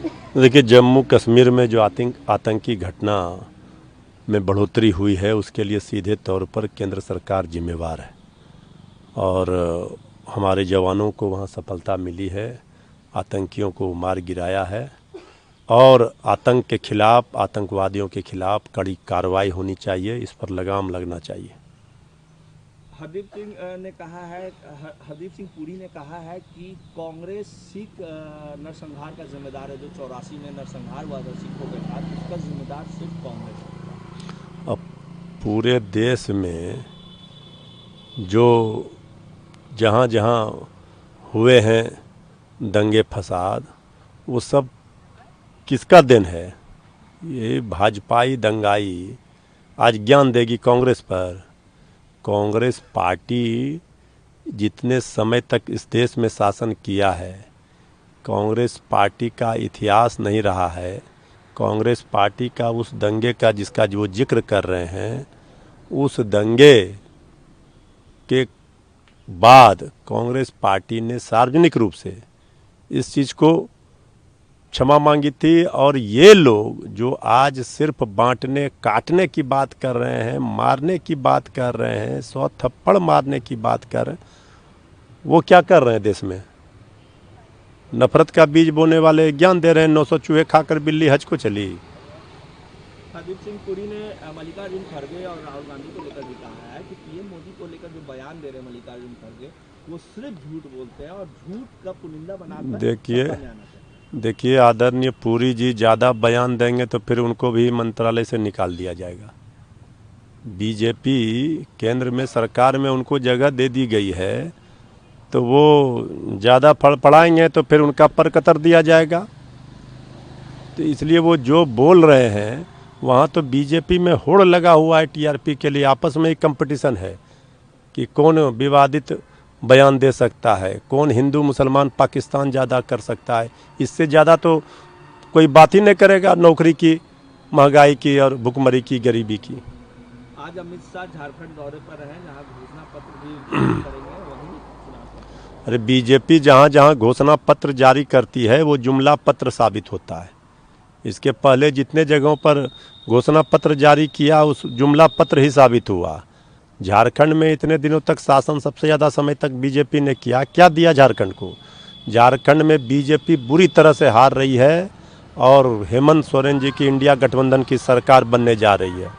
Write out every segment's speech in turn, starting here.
देखिए, जम्मू कश्मीर में जो आतंकी घटना में बढ़ोतरी हुई है उसके लिए सीधे तौर पर केंद्र सरकार जिम्मेवार है और हमारे जवानों को वहाँ सफलता मिली है, आतंकियों को मार गिराया है और आतंक के खिलाफ, आतंकवादियों के खिलाफ कड़ी कार्रवाई होनी चाहिए, इस पर लगाम लगना चाहिए। हरदीप सिंह पुरी ने कहा है कि कांग्रेस सिख नरसंहार का जिम्मेदार है। जो 84 में नरसंहार हुआ था सिखों के साथ, उसका जिम्मेदार सिर्फ कांग्रेस है। अब पूरे देश में जो जहाँ जहाँ हुए हैं दंगे फसाद, वो सब किसका देन है? ये भाजपाई दंगाई आज ज्ञान देगी कांग्रेस पर। कांग्रेस पार्टी जितने समय तक इस देश में शासन किया है, कांग्रेस पार्टी का इतिहास नहीं रहा है। कांग्रेस पार्टी का उस दंगे का जिसका जो जिक्र कर रहे हैं, उस दंगे के बाद कांग्रेस पार्टी ने सार्वजनिक रूप से इस चीज़ को क्षमा मांगी थी। और ये लोग जो आज सिर्फ बांटने काटने की बात कर रहे हैं, मारने की बात कर रहे हैं, 100 थप्पड़ मारने की बात कर रहे हैं, वो क्या कर रहे हैं? देश में नफरत का बीज बोने वाले ज्ञान दे रहे हैं। 900 चूहे खाकर बिल्ली हज को चली। हरदीप सिंह पुरी ने मल्लिकार्जुन खड़गे और राहुल गांधी को लेकर भी कहा है कि पीएम मोदी को लेकर जो बयान दे रहे हैं मल्लिकार्जुन खड़गे, वो सिर्फ झूठ बोलते हैं और झूठ का पुलिंदा बनाकर देखिए आदरणीय पुरी जी ज़्यादा बयान देंगे तो फिर उनको भी मंत्रालय से निकाल दिया जाएगा। बीजेपी केंद्र में सरकार में उनको जगह दे दी गई है, तो वो ज़्यादा फड़फड़ाएंगे तो फिर उनका पर कतर दिया जाएगा। तो इसलिए वो जो बोल रहे हैं, वहाँ तो बीजेपी में होड़ लगा हुआ है टीआरपी के लिए। आपस में ही कंपटीशन है कि कौन विवादित बयान दे सकता है, कौन हिंदू मुसलमान पाकिस्तान ज़्यादा कर सकता है। इससे ज़्यादा तो कोई बात ही नहीं करेगा नौकरी की, महंगाई की और भुखमरी की, गरीबी की। आज अमित शाह झारखंड दौरे पर हैं, जहां घोषणा पत्र भी करेंगे, वहीं अरे बीजेपी जहाँ जहाँ घोषणा पत्र जारी करती है वो जुमला पत्र साबित होता है। इसके पहले जितने जगहों पर घोषणा पत्र जारी किया उस जुमला पत्र ही साबित हुआ। झारखंड में इतने दिनों तक शासन सबसे ज़्यादा समय तक बीजेपी ने किया, क्या दिया झारखंड को? झारखंड में बीजेपी बुरी तरह से हार रही है और हेमंत सोरेन जी की इंडिया गठबंधन की सरकार बनने जा रही है।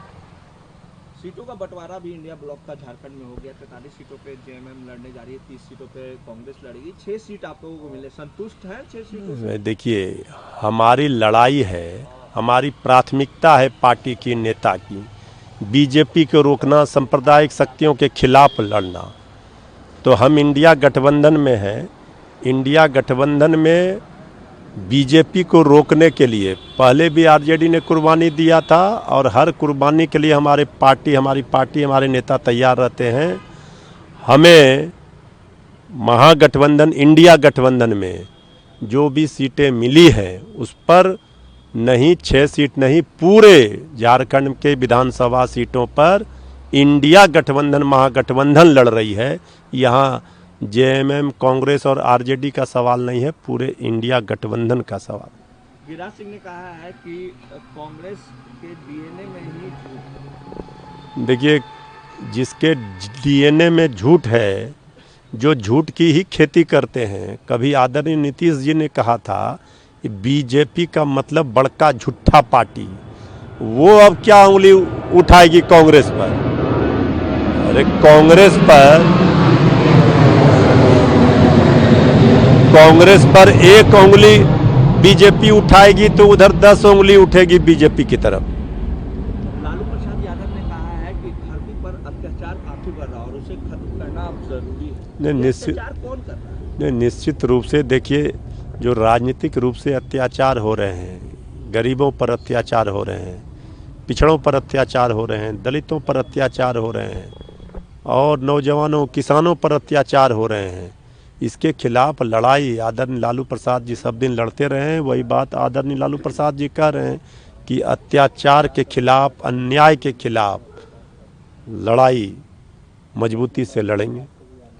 सीटों का बंटवारा भी इंडिया ब्लॉक का झारखंड में हो गया। 43 सीटों पे जेएमएम लड़ने जा रही है, 30 सीटों पे कांग्रेस लड़ेगी। 6 सीट आप लोगों को मिले, संतुष्ट है 6 सीटों से? देखिए, हमारी लड़ाई है, हमारी प्राथमिकता है पार्टी की, नेता की, बीजेपी को रोकना, सांप्रदायिक शक्तियों के खिलाफ लड़ना। तो हम इंडिया गठबंधन में हैं। इंडिया गठबंधन में बीजेपी को रोकने के लिए पहले भी आरजेडी ने कुर्बानी दिया था और हर कुर्बानी के लिए हमारी पार्टी, हमारे नेता तैयार रहते हैं। हमें महागठबंधन, इंडिया गठबंधन में जो भी सीटें मिली हैं उस पर नहीं 6 सीट नहीं, पूरे झारखंड के विधानसभा सीटों पर इंडिया गठबंधन, महागठबंधन लड़ रही है। यहाँ जेएमएम, कांग्रेस और आरजेडी का सवाल नहीं है, पूरे इंडिया गठबंधन का सवाल। गिरिराज सिंह ने कहा है कि कांग्रेस के डीएनए में ही झूठ। देखिए, जिसके डीएनए में झूठ है, जो झूठ की ही खेती करते हैं। कभी आदरणीय नीतीश जी ने कहा था बीजेपी का मतलब बड़का झूठा पार्टी। वो अब क्या उंगली उठाएगी कांग्रेस पर? अरे कांग्रेस पर एक उंगली बीजेपी उठाएगी तो उधर 10 उंगली उठेगी बीजेपी की तरफ। लालू प्रसाद यादव ने कहा है कि धरती पर अत्याचार काफी बढ़ रहा है और उसे खत्म करना अब जरूरी है। कौन कर रहा है? निश्चित रूप से देखिए, जो राजनीतिक रूप से अत्याचार हो रहे हैं, गरीबों पर अत्याचार हो रहे हैं, पिछड़ों पर अत्याचार हो रहे हैं, दलितों पर अत्याचार हो रहे हैं और नौजवानों, किसानों पर अत्याचार हो रहे हैं, इसके खिलाफ लड़ाई आदरणीय लालू प्रसाद जी सब दिन लड़ते रहे हैं। वही बात आदरणीय लालू प्रसाद जी कह रहे हैं कि अत्याचार के खिलाफ, अन्याय के खिलाफ लड़ाई मजबूती से लड़ेंगे।